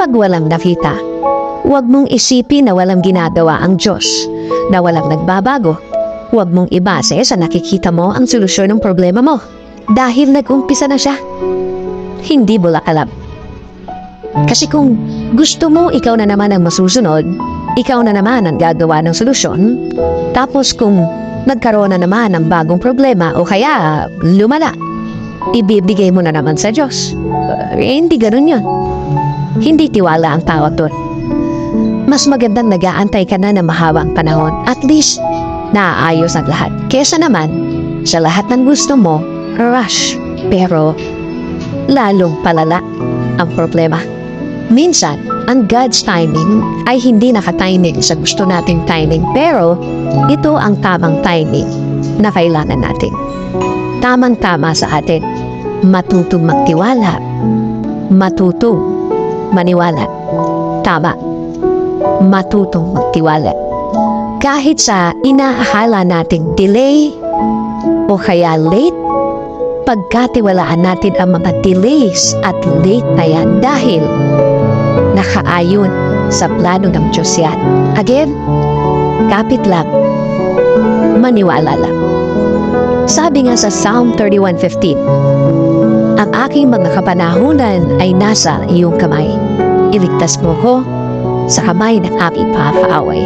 Kapag walang nakita, huwag mong isipin na walang ginagawa ang Diyos, na walang nagbabago. Huwag mong ibase sa nakikita mo ang solusyon ng problema mo. Dahil nag-umpisa na siya. Hindi bulakalab. Kasi kung gusto mo ikaw na naman ang masusunod, ikaw na naman ang gagawa ng solusyon, tapos kung nagkaroon na naman ng bagong problema o kaya lumala, ibibigay mo na naman sa Diyos. Hindi ganun yun. Hindi tiwala ang tao doon. Mas magandang nag-aantay ka na ng mahabang panahon. At least, naaayos ang lahat. Kesa naman, sa lahat ng gusto mo, rush. Pero, lalong palala ang problema. Minsan, ang God's timing ay hindi nakatiming sa gusto nating timing. Pero, ito ang tamang timing na kailangan natin. Tamang-tama sa atin. Matutong magtiwala. Matutong maniwala. Tama. Matutong magtiwala. Kahit sa inaakala nating delay o kaya late, pagkatiwalaan natin ang mga delays at late na yan dahil nakaayon sa plano ng Diyos yan. Again, kapit lang, maniwala lang. Sabi nga sa Psalm 31:15, ang aking mga kapanahunan ay nasa iyong kamay. Iligtas mo ko sa kamay ng aking papaaway.